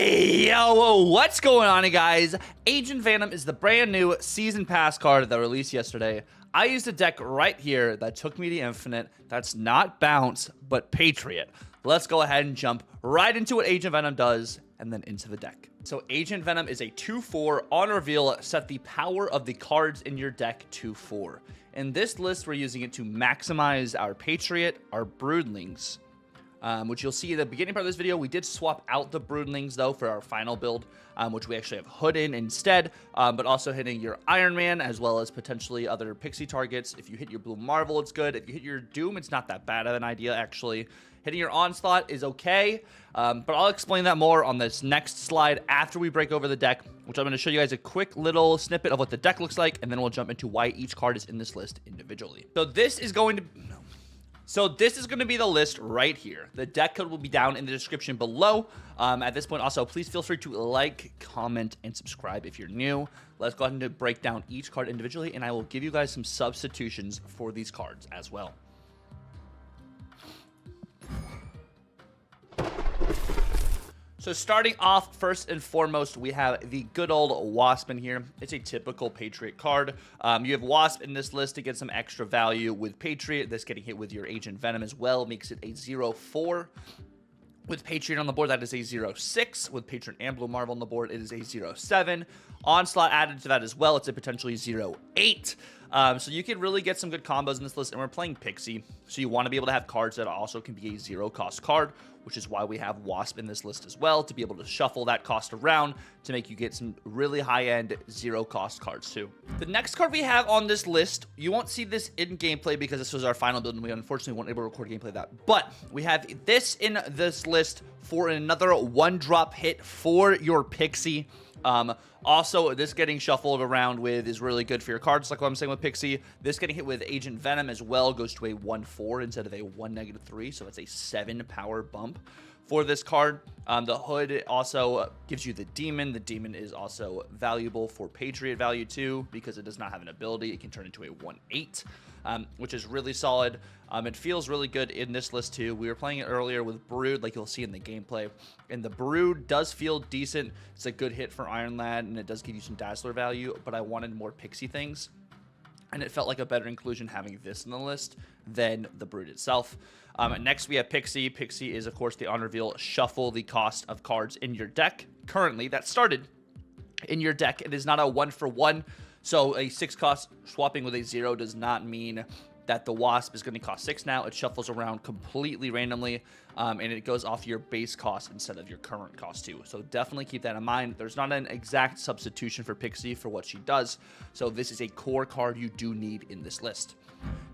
Hey, yo, what's going on, guys? Agent Venom is the brand new season pass card that released yesterday. I used a deck right here that took me to infinite. That's not bounce, but Patriot. Let's go ahead and jump right into what Agent Venom does and then into the deck. So Agent Venom is a 2/4 on reveal. Set the power of the cards in your deck to 4. In this list, we're using it to maximize our Patriot, our Broodlings, which you'll see at the beginning part of this video. We did swap out the Broodlings, though, for our final build, which we actually have Hood in instead, but also hitting your Iron Man, as well as potentially other Pixie targets. If you hit your Blue Marvel, it's good. If you hit your Doom, it's not that bad of an idea, actually. Hitting your Onslaught is okay, but I'll explain that more on this next slide after we break over the deck, which I'm going to show you guys a quick little snippet of what the deck looks like, and then we'll jump into why each card is in this list individually. So this is going to be the list right here. The deck code will be down in the description below. At this point, also, please feel free to like, comment, and subscribe if you're new. Let's go ahead and break down each card individually, and I will give you guys some substitutions for these cards as well. So starting off, first and foremost, we have the good old Wasp in here. It's a typical Patriot card. You have Wasp in this list to get some extra value with Patriot. This getting hit with your Agent Venom as well makes it a 0/4. With Patriot on the board, that is a 0/6. With Patriot and Blue Marvel on the board, it is a 0/7. Onslaught added to that as well. It's a potentially 0/8. So you can really get some good combos in this list, and we're playing Pixie, so you want to be able to have cards that also can be a 0-cost card, which is why we have Wasp in this list as well, to be able to shuffle that cost around to make you get some really high-end 0-cost cards too. The next card we have on this list, you won't see this in gameplay because this was our final build, and we unfortunately weren't able to record gameplay of that, but we have this in this list for another one-drop hit for your Pixie. Also, this getting shuffled around with is really good for your cards, like what I'm saying with Pixie. This getting hit with Agent Venom as well goes to a 1/4 instead of a 1-3, so it's a 7 power bump for this card. The Hood also gives you the Demon. The Demon is also valuable for Patriot value too, because it does not have an ability. It can turn into a 1/8, which is really solid. It feels really good in this list too. We were playing it earlier with Brood, like you'll see in the gameplay, and the Brood does feel decent. It's a good hit for Iron Lad, and it does give you some Dazzler value, but I wanted more Pixie things, and it felt like a better inclusion having this in the list than the Brood itself. Next, we have Pixie. Pixie is, of course, the on reveal. Shuffle the cost of cards in your deck. Currently, that started in your deck. It is not a 1-for-1, so a 6-cost swapping with a 0 does not mean that the Wasp is going to cost 6 now. It shuffles around completely randomly, and it goes off your base cost instead of your current cost too. So definitely keep that in mind. There's not an exact substitution for Pixie for what she does, so this is a core card you do need in this list.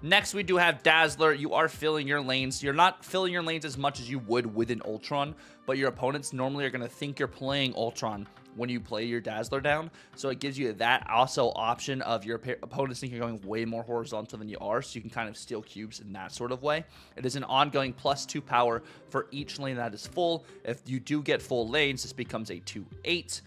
Next, we do have Dazzler. You are filling your lanes. You're not filling your lanes as much as you would with an Ultron, but your opponents normally are going to think you're playing Ultron when you play your Dazzler down. So it gives you that also option of your opponents think you're going way more horizontal than you are, so you can kind of steal cubes in that sort of way. It is an ongoing +2 power for each lane that is full. If you do get full lanes, this becomes a 2/8.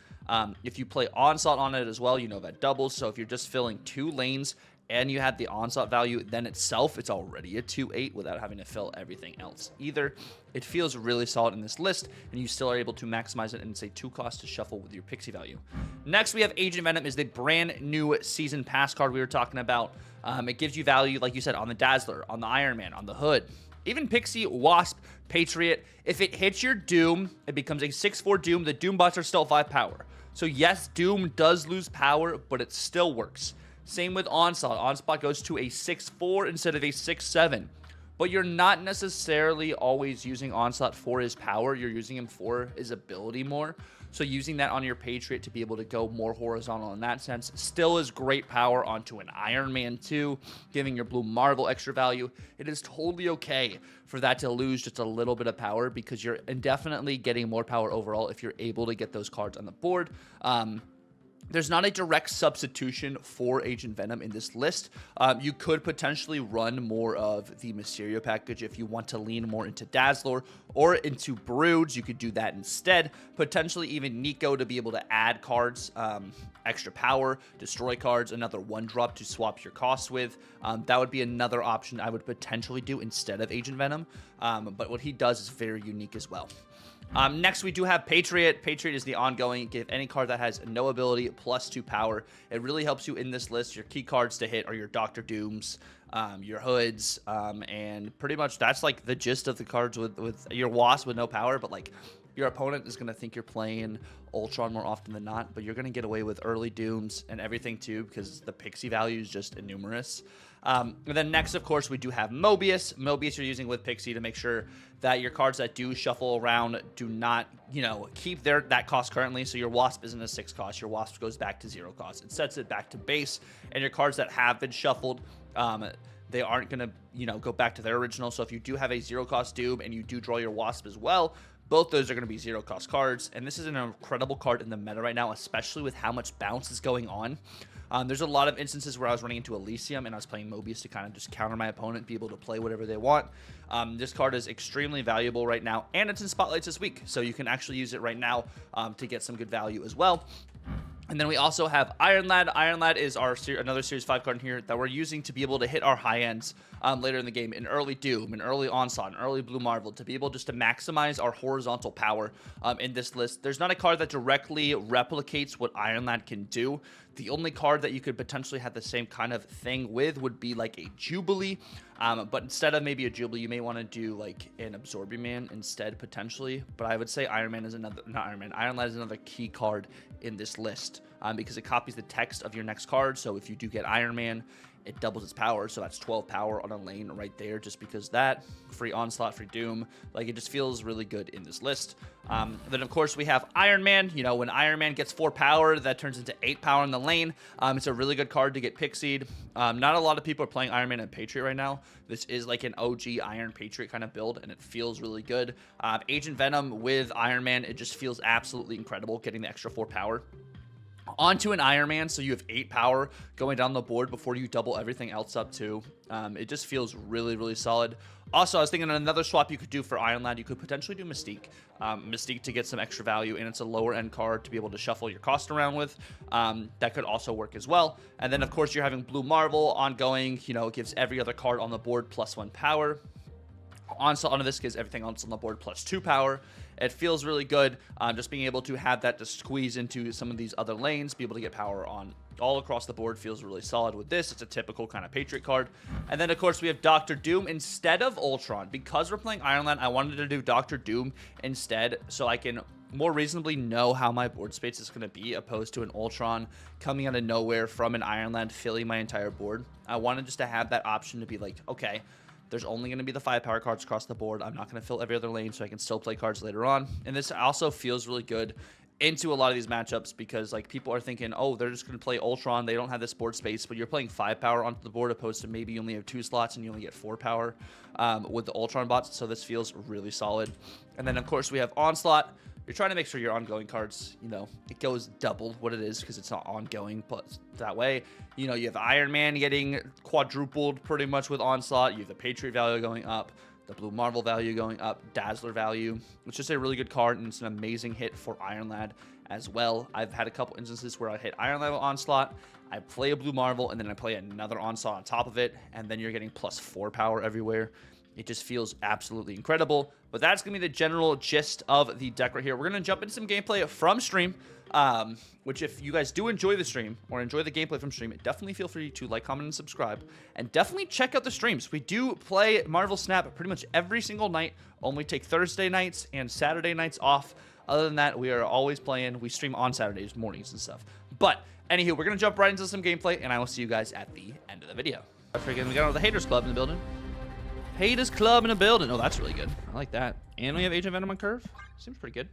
If you play Onslaught on it as well, you know that doubles. So if you're just filling 2 lanes and you have the Onslaught value, then itself, it's already a 2/8 without having to fill everything else either. It feels really solid in this list, and you still are able to maximize it, and it's a 2-cost to shuffle with your Pixie value. Next, we have Agent Venom is the brand new season pass card we were talking about. It gives you value, like you said, on the Dazzler, on the Iron Man, on the Hood, even Pixie, Wasp, Patriot. If it hits your Doom, it becomes a 6/4 Doom. The Doom bots are still 5 power. So yes, Doom does lose power, but it still works. Same with Onslaught. Onslaught goes to a 6/4 instead of a 6/7. But you're not necessarily always using Onslaught for his power. You're using him for his ability more. So using that on your Patriot to be able to go more horizontal in that sense still is great power onto an Iron Man too, giving your Blue Marvel extra value. It is totally okay for that to lose just a little bit of power, because you're indefinitely getting more power overall if you're able to get those cards on the board. There's not a direct substitution for Agent Venom in this list. You could potentially run more of the Mysterio package if you want to lean more into Dazzler or into Broods. You could do that instead. Potentially even Nico to be able to add cards, extra power, destroy cards, another 1-drop to swap your costs with. That would be another option I would potentially do instead of Agent Venom. But what he does is very unique as well. Next, we do have Patriot. Patriot is the ongoing. Give any card that has no ability +2 power. It really helps you in this list. Your key cards to hit are your Dr. Dooms, your Hoods, and pretty much that's like the gist of the cards with your Wasp with no power. But like your opponent is going to think you're playing Ultron more often than not, but you're going to get away with early Dooms and everything too because the Pixie value is just numerous. And then next, of course, we do have Mobius. Mobius you're using with Pixie to make sure that your cards that do shuffle around do not, keep that cost currently. So your Wasp isn't a 6 cost. Your Wasp goes back to 0 cost. It sets it back to base. And your cards that have been shuffled, they aren't going to, go back to their original. So if you do have a 0 cost Doom and you do draw your Wasp as well, both those are going to be 0 cost cards. And this is an incredible card in the meta right now, especially with how much bounce is going on. There's a lot of instances where I was running into Elysium and I was playing Mobius to kind of just counter my opponent, be able to play whatever they want. This card is extremely valuable right now, and it's in Spotlights this week, so you can actually use it right now to get some good value as well. And then we also have Iron Lad. Iron Lad is our another Series 5 card in here that we're using to be able to hit our high ends later in the game, in early Doom, in early Onslaught, in early Blue Marvel, to be able just to maximize our horizontal power in this list. There's not a card that directly replicates what Iron Lad can do. The only card that you could potentially have the same kind of thing with would be like a Jubilee. But instead of maybe a Jubilee, you may want to do like an Absorbing Man instead, potentially. But I would say Iron Lad is another key card in this list because it copies the text of your next card. So if you do get Iron Man, it doubles its power, so that's 12 power on a lane right there, just because that free Onslaught, free Doom, like it just feels really good in this list. Then of course we have Iron Man. When Iron Man gets 4 power, that turns into 8 power in the lane. It's a really good card to get pixied. Not a lot of people are playing Iron Man and Patriot right now. This is like an OG Iron Patriot kind of build, and it feels really good. Agent Venom with Iron Man, it just feels absolutely incredible getting the extra 4 power onto an Iron Man, so you have 8 power going down the board before you double everything else up too. It just feels really, really solid. Also, I was thinking another swap you could do for Iron Lad, you could potentially do Mystique. Mystique to get some extra value, and it's a lower end card to be able to shuffle your cost around with. That could also work as well. And then, of course, you're having Blue Marvel ongoing. It gives every other card on the board +1 power. Onslaught onto this gives everything else on the board +2 power. It feels really good, just being able to have that to squeeze into some of these other lanes, be able to get power on all across the board feels really solid with this. It's a typical kind of Patriot card. And then, of course, we have Dr. Doom instead of Ultron. Because we're playing Iron Lad, I wanted to do Dr. Doom instead so I can more reasonably know how my board space is going to be, opposed to an Ultron coming out of nowhere from an Iron Lad filling my entire board. I wanted just to have that option to be like, okay, there's only going to be the 5 power cards across the board. I'm not going to fill every other lane, so I can still play cards later on. And this also feels really good into a lot of these matchups because like people are thinking, oh, they're just going to play Ultron. They don't have this board space, but you're playing 5 power onto the board opposed to maybe you only have 2 slots and you only get 4 power with the Ultron bots. So this feels really solid. And then, of course, we have Onslaught. You're trying to make sure your ongoing cards, it goes double what it is because it's not ongoing, but that way, you have Iron Man getting quadrupled pretty much with Onslaught. You have the Patriot value going up, the Blue Marvel value going up, Dazzler value. It's just a really good card, and it's an amazing hit for Iron Lad as well. I've had a couple instances where I hit Iron Lad with Onslaught, I play a Blue Marvel, and then I play another Onslaught on top of it, and then you're getting +4 power everywhere. It just feels absolutely incredible. But that's going to be the general gist of the deck right here. We're going to jump into some gameplay from stream, which if you guys do enjoy the stream or enjoy the gameplay from stream, definitely feel free to like, comment, and subscribe. And definitely check out the streams. We do play Marvel Snap pretty much every single night. Only take Thursday nights and Saturday nights off. Other than that, we are always playing. We stream on Saturdays mornings and stuff. But anywho, we're going to jump right into some gameplay, and I will see you guys at the end of the video. Freaking, we got all the Haters Club in the building. Haters Club in a building. Oh, that's really good. I like that. And we have Agent Venom on curve. Seems pretty good.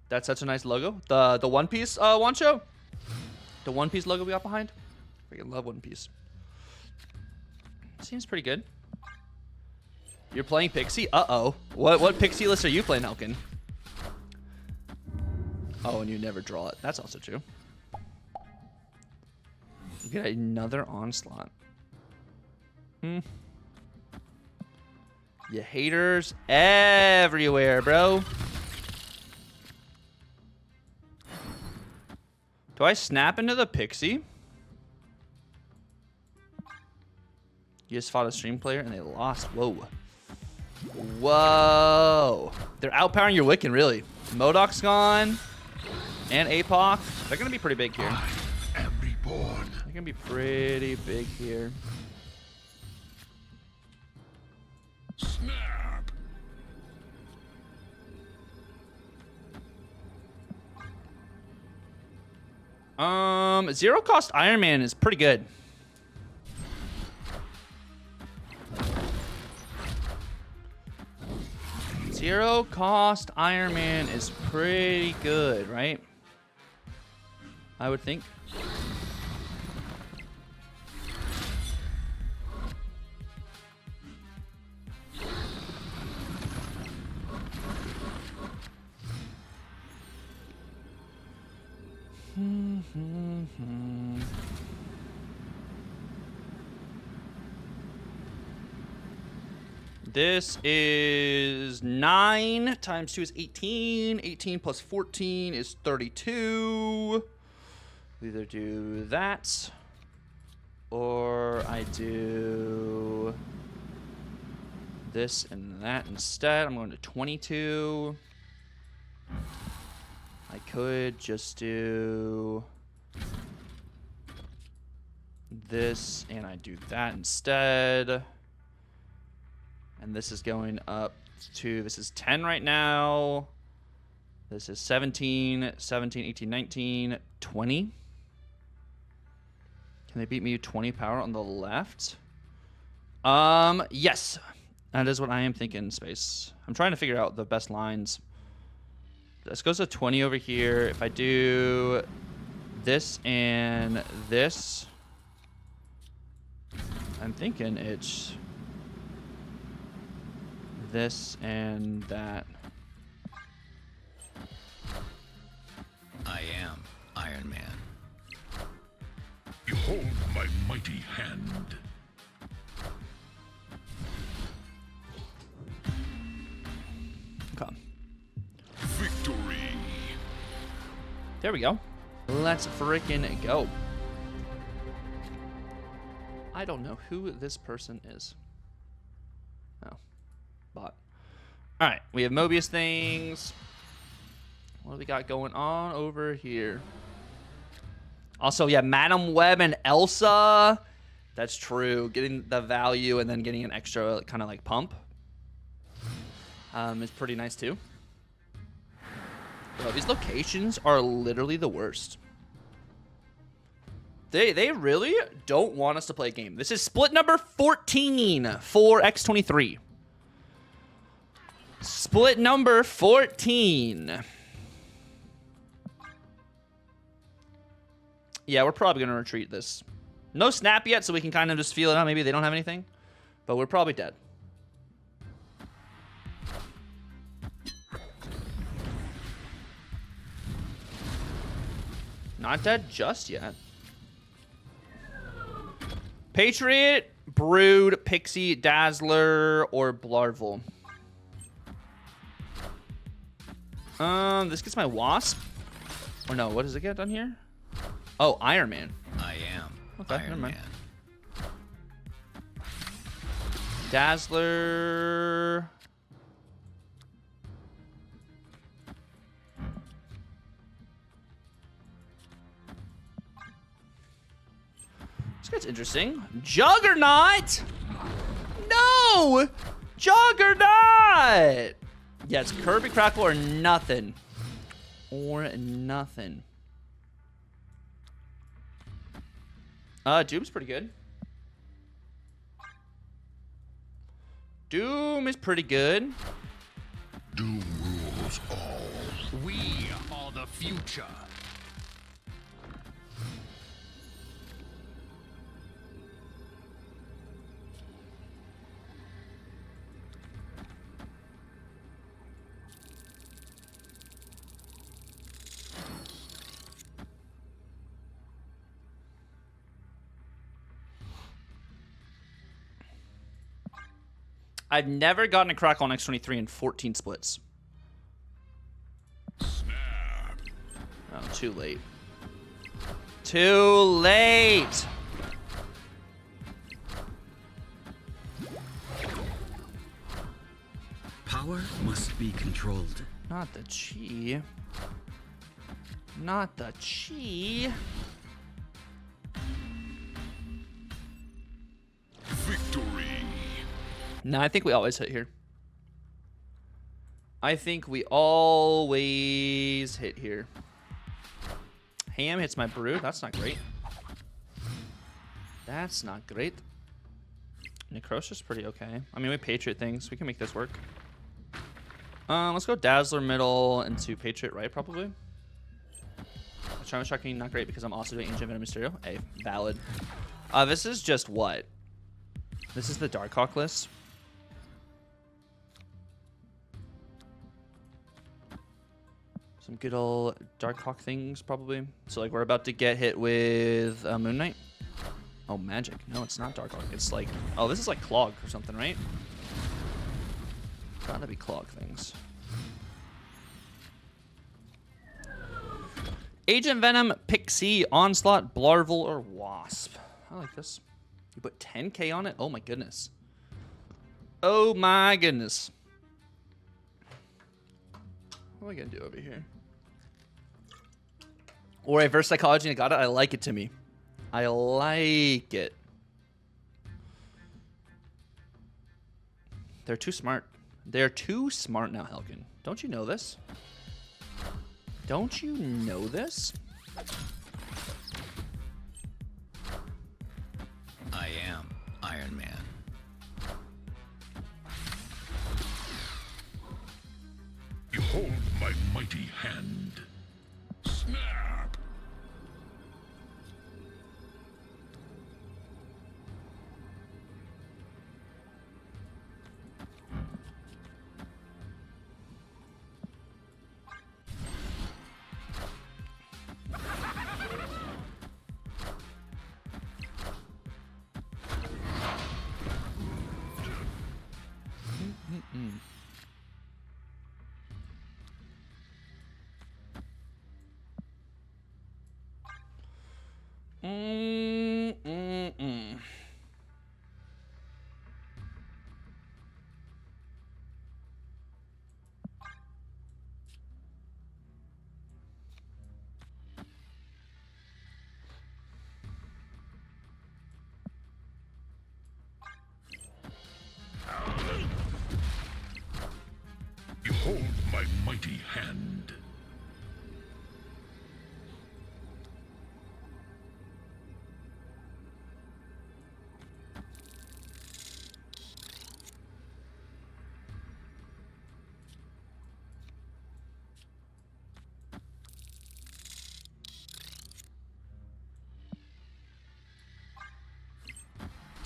That's such a nice logo. The One Piece one show. The One Piece logo we got behind. Freaking love One Piece. Seems pretty good. You're playing Pixie? Uh-oh. What Pixie list are you playing, Elkin? Oh, and you never draw it. That's also true. You get another Onslaught. You haters everywhere, bro. Do I snap into the Pixie? You just fought a stream player and they lost. Whoa. Whoa. They're outpowering your Wiccan, really. Modoc's gone. And APOC. They're going to be pretty big here. I am reborn. They're going to be pretty big here. Snap. Zero cost Iron Man is pretty good. Zero cost Iron Man is pretty good, right? I would think. This is 9 times 2 is 18. 18 plus 14 is 32. We either do that or I do this and that instead. I'm going to 22. I could just do this and I do that instead. And this is going up to, this is 10 right now. This is 17, 17, 18, 19, 20. Can they beat me 20 power on the left? Yes. That is what I am thinking, Space. I'm trying to figure out the best lines. This goes to 20 over here. If I do this and this, I'm thinking it's this and that. I am Iron Man. Behold my mighty hand. Okay. Victory. There we go. Let's frickin' go. I don't know who this person is. Oh. Bot. Alright, we have Mobius things. What do we got going on over here? Also, yeah, Madam Web and Elsa. That's true. Getting the value and then getting an extra kind of like pump is pretty nice too. Bro, these locations are literally the worst. They really don't want us to play a game. This is split number 14 for X23. Split number 14. Yeah, we're probably going to retreat this. No snap yet, so we can kind of just feel it out. Maybe they don't have anything. But we're probably dead. Not dead just yet. Patriot, Brood, Pixie, Dazzler, or Blarvel. This gets my Wasp. Or no, what does it get done here? Oh, Iron Man. I am Okay, never Iron mind. Man. Dazzler. This guy's interesting. Juggernaut! No! Juggernaut! Yeah, it's Kirby Crackle or nothing. Or nothing. Doom's pretty good. Doom is pretty good. Doom rules all. We are the future. I've never gotten a Crackle on X23 in 14 splits. Snap. Oh, too late. Too late! power must be controlled. Not the chi. Not the chi. Victory. No, I think we always hit here. I think we always hit here. Ham hits my brood. That's not great. That's not great. Necrosia's pretty okay. I mean, we Patriot things. We can make this work. Let's go Dazzler middle into Patriot right, probably. Charm Shocking, not great because I'm also doing Ancient Venom Mysterio. Hey, valid. This is just what? This is the Darkhawk list. Some good old Darkhawk things, probably. So, like, we're about to get hit with Moon Knight. Oh, magic. No, it's not Darkhawk. It's like... Oh, this is like Clog or something, right? Gotta be Clog things. Agent Venom, Pixie, Onslaught, Blarvel, or Wasp. I like this. You put 10k on it? Oh, my goodness. Oh, my goodness. What am I going to do over here? Or reverse psychology and I got it. I like it to me. I like it. They're too smart. They're too smart now, Helkin. Don't you know this? Don't you know this? I am Iron Man. Behold my mighty hand. Snap! Behold my mighty hand.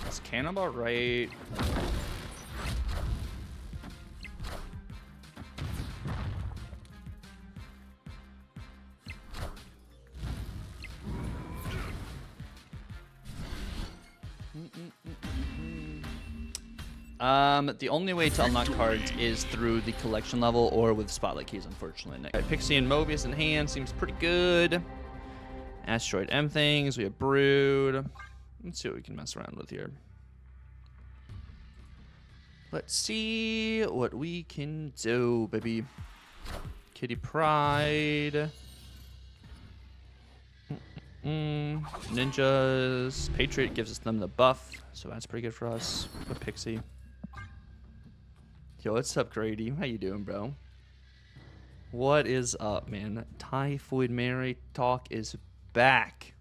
Is Cannonball right? The only way to unlock cards is through the collection level or with spotlight keys, unfortunately. Right, Pixie and Mobius in hand seems pretty good. Asteroid M things. We have Brood. Let's see what we can mess around with here. Let's see what we can do, baby. Kitty Pride. Ninjas. Patriot gives us them the buff, so that's pretty good for us. With Pixie. Yo, what's up, Grady? How you doing, bro? What is up, man? Typhoid Mary talk is back.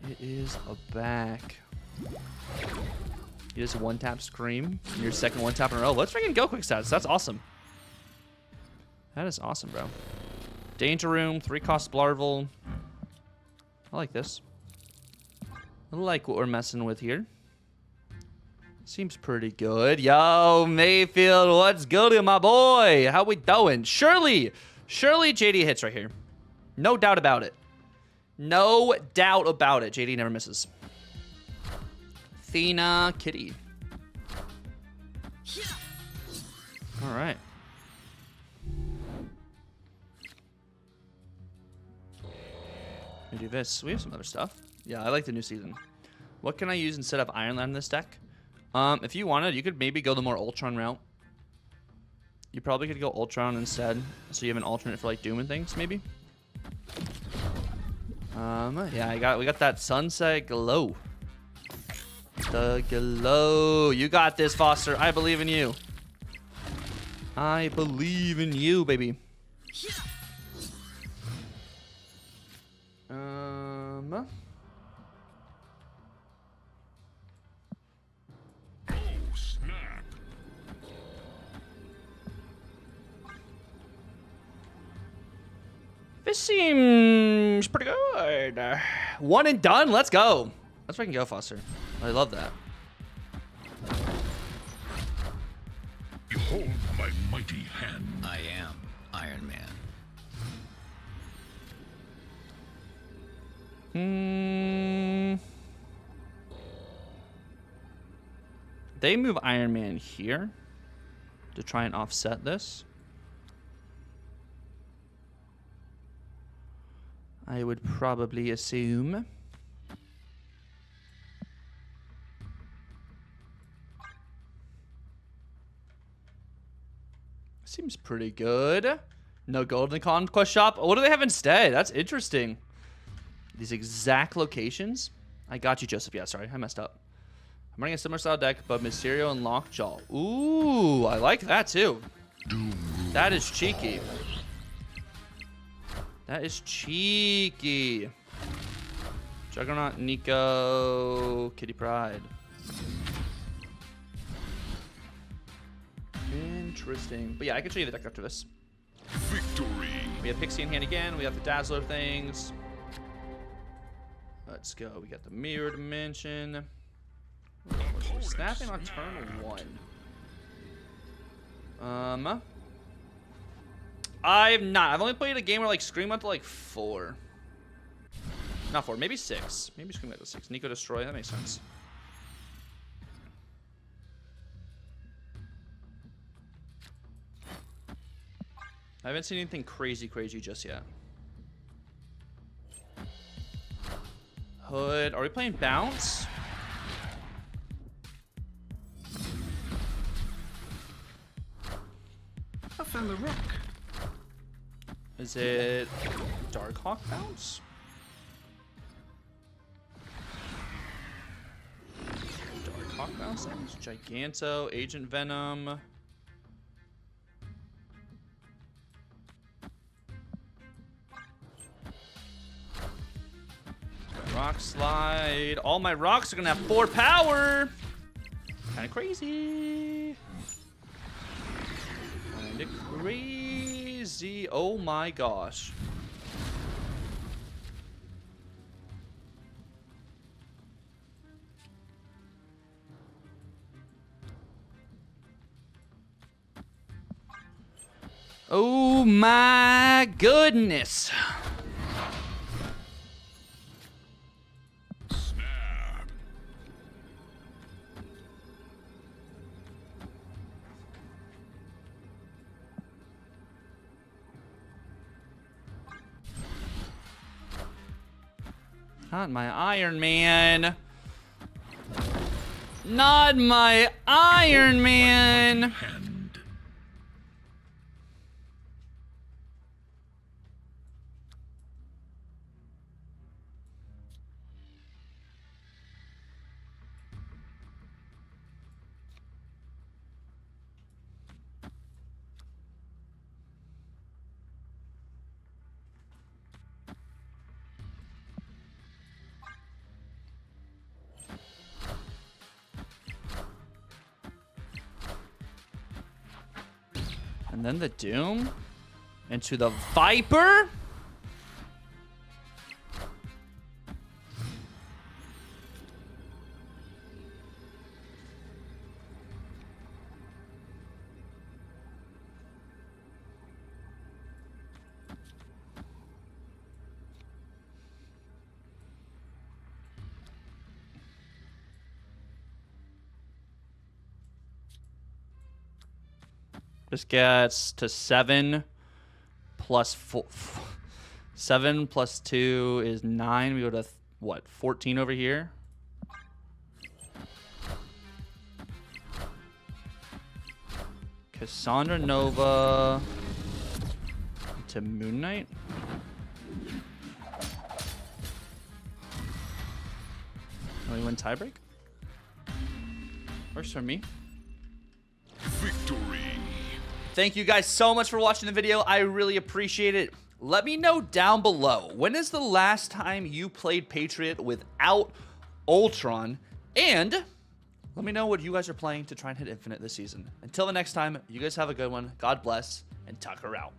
It is back. You just one-tap Scream. Your second one-tap in a row. Let's freaking go quick stats. That's awesome. That is awesome, bro. Danger Room, 3-cost Blarvel. I like this. I like what we're messing with here. Seems pretty good. Yo, Mayfield, what's good, my boy? How we doing? Surely JD hits right here. No doubt about it. No doubt about it. JD never misses. Athena, Kitty. All right. We do this. We have some other stuff. Yeah, I like the new season. What can I use instead of Iron Lad in this deck? If you wanted, you could maybe go the more Ultron route. You probably could go Ultron instead, so you have an alternate for like Doom and things, maybe. Yeah, we got that sunset glow. The glow. You got this, Foster. I believe in you. I believe in you, baby. Oh, snap. This seems pretty good. One and done. Let's go. Let's fucking go, Foster. I love that. Behold my mighty hand. I am Iron Man. They move Iron Man here to try and offset this. I would probably assume. Seems pretty good. No gold in the conquest shop. What do they have instead? That's interesting. These exact locations. I got you, Joseph. Yeah, sorry. I messed up. I'm running a similar style deck, but Mysterio and Lockjaw. Ooh, I like that too. That is cheeky. That is cheeky. Juggernaut, Nico, Kitty Pryde. Interesting. But yeah, I can show you the deck after this. Victory. We have Pixie in hand again. We have the Dazzler things. Let's go. We got the Mirror Dimension. Snapping on turn 1. I've not. I've only played a game where like Scream went to like 4. Not 4, maybe 6. Maybe Scream went to 6. Nico Destroy, that makes sense. I haven't seen anything crazy just yet. Hood. Are we playing Bounce? I found the rock. Is it Darkhawk Bounce? Darkhawk Bounce? Giganto, Agent Venom. Rock Slide. All my rocks are gonna have 4 power. Kinda crazy. Kinda crazy. Oh my gosh. Oh my goodness. Snap. Not my Iron Man. Not my Iron Man. Hand. And then the Doom into the Viper. This gets to 7 plus 4. 7 plus 2 is 9. We go to what? 14 over here. Cassandra Nova to Moon Knight. Oh, you win tiebreak? Works for me. Victory. Thank you guys so much for watching the video. I really appreciate it. Let me know down below, when is the last time you played Patriot without Ultron? And let me know what you guys are playing to try and hit Infinite this season. Until the next time, you guys have a good one. God bless, and Tucker out.